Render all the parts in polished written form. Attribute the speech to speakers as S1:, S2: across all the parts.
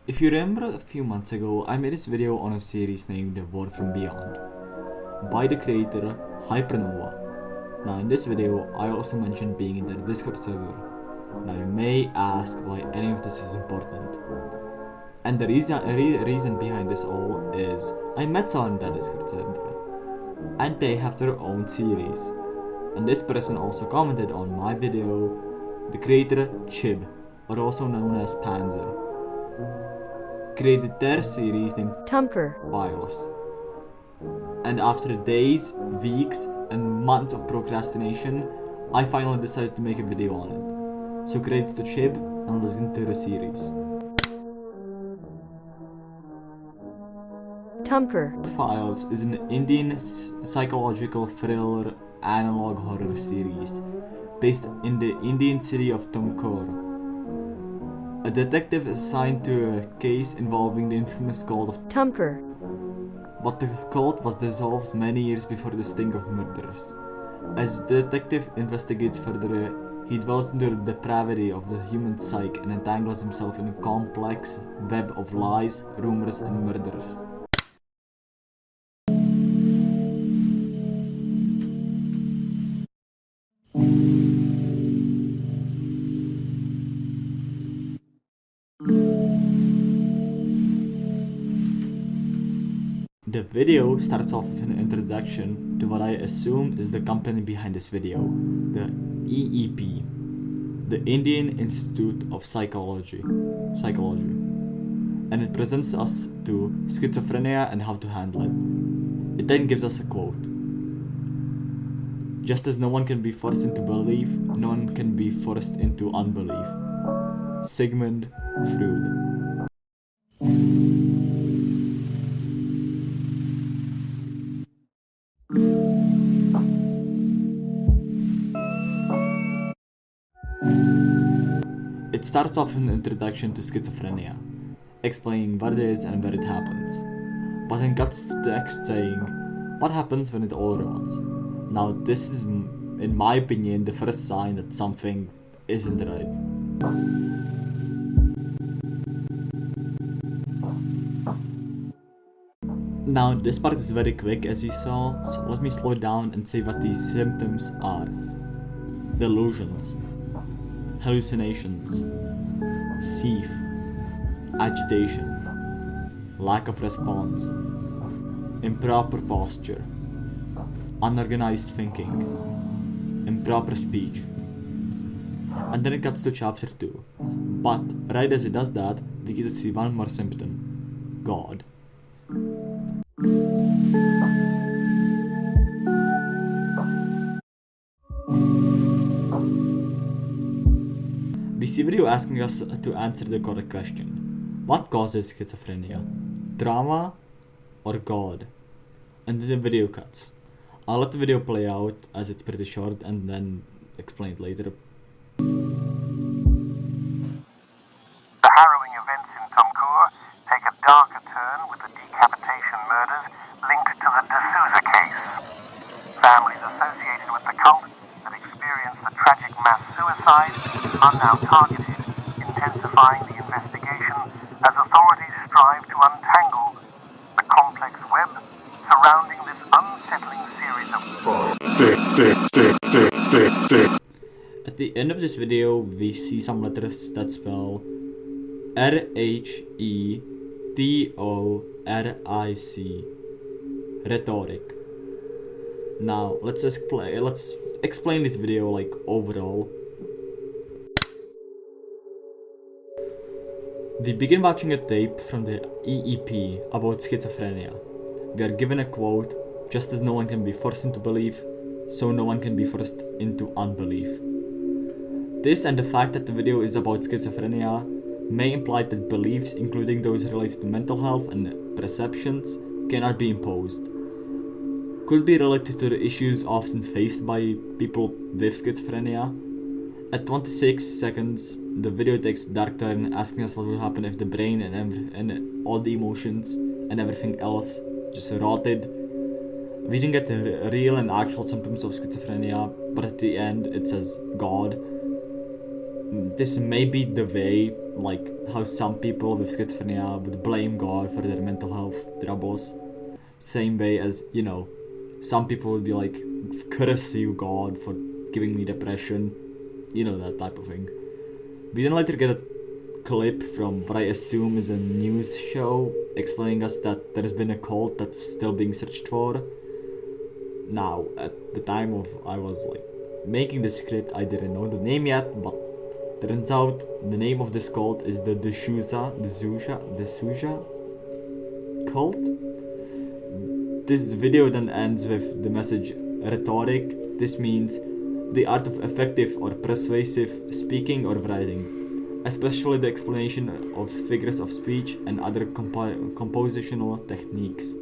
S1: If you remember a few months ago, I made this video on a series named The World from Beyond by the creator Hypernova. Now in this video, I also mentioned being in their Discord server. Now you may ask why any of this is important. And the reason behind this all is I met someone in that Discord server and they have their own series. And this person also commented on my video, the creator Chib, or also known as Panzer, created their series named
S2: Tumkur
S1: Files. And after days, weeks, and months of procrastination, I finally decided to make a video on it. So credits to Chib and listen to the series.
S2: Tumkur
S1: Files is an Indian psychological thriller analog horror series based in the Indian city of Tumkur. A detective is assigned to a case involving the infamous cult of
S2: Tumkur.
S1: But the cult was dissolved many years before the sting of murders. As the detective investigates further, he dwells into the depravity of the human psyche and entangles himself in a complex web of lies, rumors, and murders. The video starts off with an introduction to what I assume is the company behind this video, the EEP, the Indian Institute of Psychology, and it presents us to schizophrenia and how to handle it. It then gives us a quote. Just as no one can be forced into belief, no one can be forced into unbelief. Sigmund Freud. It starts off with an introduction to schizophrenia, explaining what it is and where it happens, but then cuts to text saying, what happens when it all rots? Now this is, in my opinion, the first sign that something isn't right. Now this part is very quick as you saw, so let me slow down and say what these symptoms are. Delusions, hallucinations, seethe, agitation, lack of response, improper posture, unorganized thinking, improper speech. And then it cuts to chapter 2. But right as it does that, we get to see one more symptom. God. We see video asking us to answer the correct question. What causes schizophrenia? Trauma or God? And then the video cuts. I'll let the video play out as it's pretty short and then explain it later.
S3: The harrowing events in Tumkur take a darker turn with the decapitation murders linked to the D'Souza case. Families associated with the cult that experienced the tragic mass suicide are now targeted, intensifying the investigation as authorities strive to untangle the complex web surrounding this unsettling series of...
S1: At the end of this video, we see some letters that spell RHETORIC. Rhetoric. Now, let's explain this video like overall. We begin watching a tape from the EEP about schizophrenia. We are given a quote, just as no one can be forced into belief, so no one can be forced into unbelief. This and the fact that the video is about schizophrenia may imply that beliefs, including those related to mental health and perceptions, cannot be imposed. Could be related to the issues often faced by people with schizophrenia. At 26 seconds, the video takes a dark turn, asking us what would happen if the brain and all the emotions and everything else just rotted. We didn't get the real and actual symptoms of schizophrenia, but at the end it says God. This may be the way like how some people with schizophrenia would blame God for their mental health troubles. Same way as, some people would be like, curse you, God, for giving me depression. That type of thing. We then later get a clip from what I assume is a news show explaining us that there has been a cult that's still being searched for. Now, at the time of I was like making the script, I didn't know the name yet, but turns out the name of this cult is the D'Souza cult. This video then ends with the message rhetoric. This means the art of effective or persuasive speaking or writing, especially the explanation of figures of speech and other compositional techniques.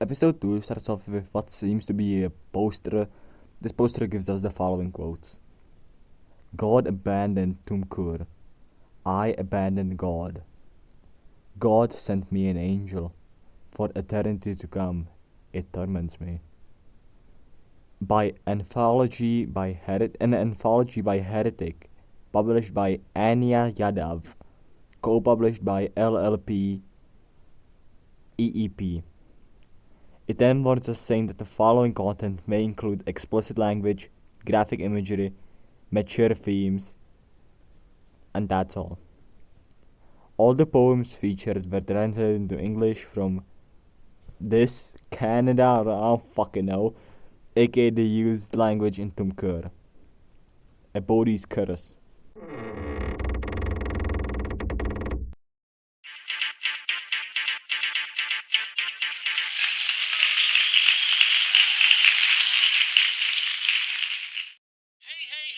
S1: Episode 2 starts off with what seems to be a poster. This poster gives us the following quotes. God abandoned Tumkur. I abandoned God. God sent me an angel. For eternity to come, it torments me. An anthology by Heretic, published by Anya Yadav, co-published by LLP EEP. It then warns us saying that the following content may include explicit language, graphic imagery, mature themes, and that's all. All the poems featured were translated into English from this Canada, I don't fucking know, aka the used language in Tumkur, a Bodhi's curse.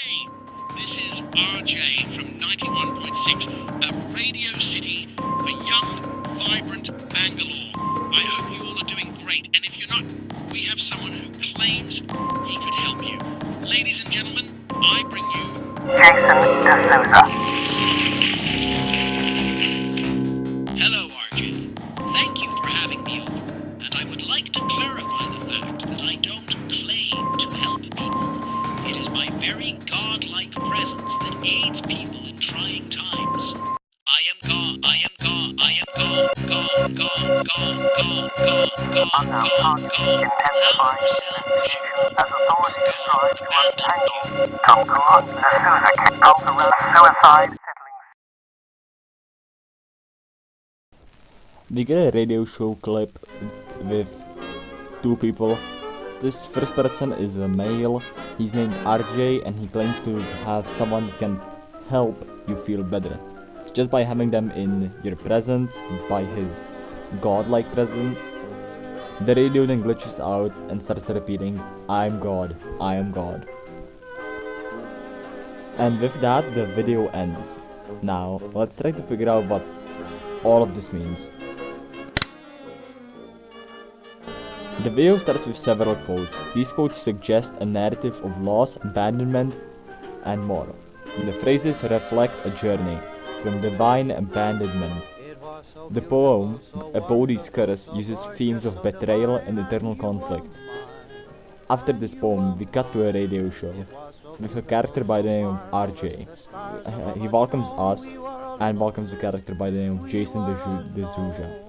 S2: Hey, this is RJ from 91.6, a radio city for young, vibrant Bangalore. I hope you all are doing great, and if you're not, we have someone who claims he could help you. Ladies and gentlemen, I bring you
S3: Jason D'Souza.
S2: Hello, RJ. Thank you for having me over, and I would like to clarify the fact that I don't claim to help people. It is my very godlike presence that aids people in trying times. I am God, I am God, I am God, God, God, God, God, God, God, God, God. Now you self-worship me.
S3: As authorities try to
S2: Abandoned you.
S3: untangle Tumkur, D'Souza case, cult suicide, settling.
S1: We get a radio show clip with two people. This first person is a male. He's named RJ and he claims to have someone that can help you feel better. Just by having them in your presence, by his godlike presence. The radio then glitches out and starts repeating, I am God, I am God. And with that, the video ends. Now, let's try to figure out what all of this means. The video starts with several quotes. These quotes suggest a narrative of loss, abandonment, and more. The phrases reflect a journey from divine abandonment. The poem, A Bodhi's Curse, uses themes of betrayal and eternal conflict. After this poem, we cut to a radio show with a character by the name of RJ. He welcomes us and welcomes a character by the name of Jason D'Souza.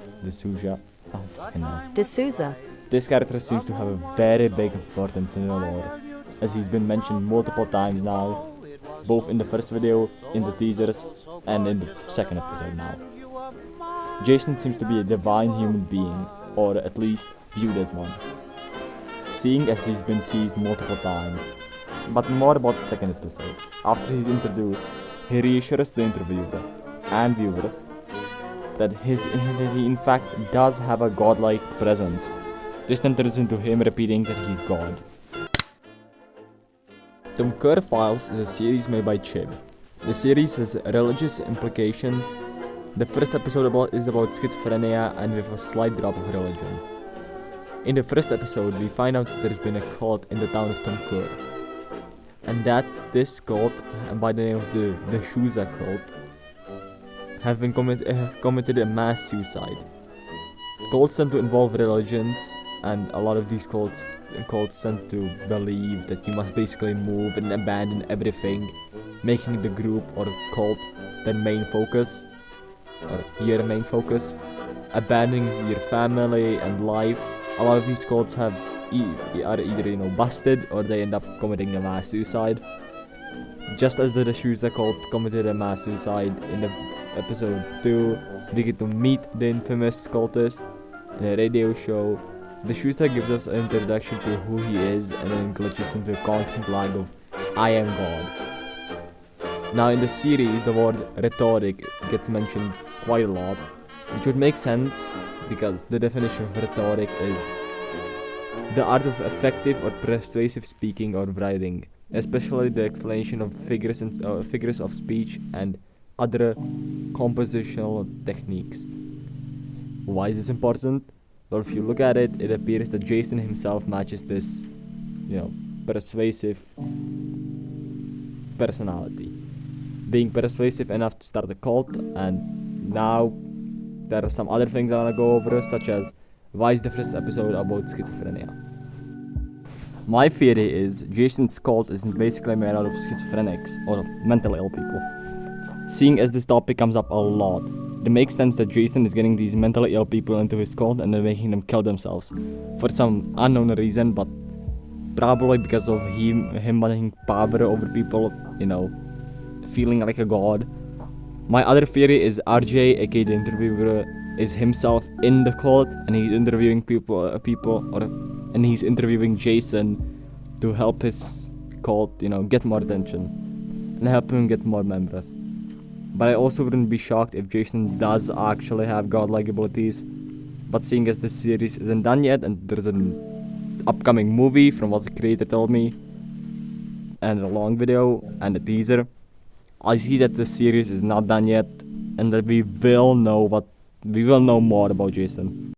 S1: Oh, fucking hell.
S4: D'Souza.
S1: This character seems to have a very big importance in the lore, as he's been mentioned multiple times now, both in the first video, in the teasers, and in the second episode now. Jason seems to be a divine human being, or at least viewed as one. Seeing as he's been teased multiple times, But more about the second episode. After he's introduced, he reassures the interviewer and viewers that he in fact does have a godlike presence. This then turns into him repeating that he's God. Tumkur Files is a series made by Chib. The series has religious implications. The first episode is about schizophrenia and with a slight drop of religion. In the first episode, we find out that there's been a cult in the town of Tumkur, and that this cult, by the name of the Shuza cult, have committed a mass suicide. Cults tend to involve religions, and a lot of these cults tend to believe that you must basically move and abandon everything, making the group or cult their main focus, or your main focus, abandoning your family and life. A lot of these cults are either busted or they end up committing a mass suicide. Just as the Shuza cult committed a mass suicide in the episode 2, we get to meet the infamous cultist in a radio show. The Shuza gives us an introduction to who he is and then glitches into a constant lag of "I am God." Now in the series, the word rhetoric gets mentioned quite a lot, which would make sense because the definition of rhetoric is the art of effective or persuasive speaking or writing, especially the explanation of figures of speech and other compositional techniques. Why is this important? Well, if you look at it, it appears that Jason himself matches this, persuasive personality. Being persuasive enough to start a cult, and now there are some other things I want to go over, such as why is the first episode about schizophrenia? My theory is Jason's cult is basically made out of schizophrenics or mentally ill people. Seeing as this topic comes up a lot, it makes sense that Jason is getting these mentally ill people into his cult and then making them kill themselves for some unknown reason, but probably because of him wanting power over people, feeling like a god. My other theory is RJ, aka the interviewer, is himself in the cult and he's interviewing and he's interviewing Jason to help his cult, get more attention and help him get more members. But I also wouldn't be shocked if Jason does actually have godlike abilities. But seeing as this series isn't done yet and there's an upcoming movie from what the creator told me, and a long video and a teaser, I see that the series is not done yet and that we will know more about Jason.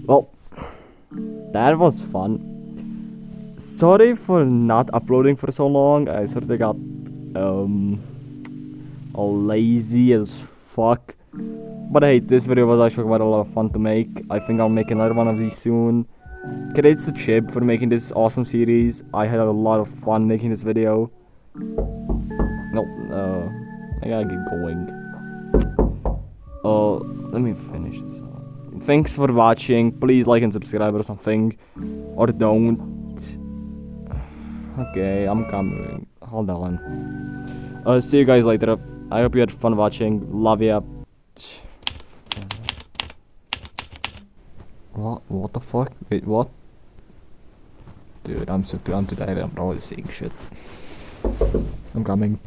S1: Well, that was fun. Sorry for not uploading for so long. I sort of got lazy as fuck. But hey, this video was actually quite a lot of fun to make. I think I'll make another one of these soon. Credits to Chib for making this awesome series. I had a lot of fun making this video. I gotta get going. Let me finish this. Thanks for watching. Please like and subscribe or something. Or don't. Okay, I'm coming. Hold on. See you guys later. I hope you had fun watching. Love ya. What the fuck? Wait, what? Dude, I'm too tired. I'm always saying shit. I'm coming.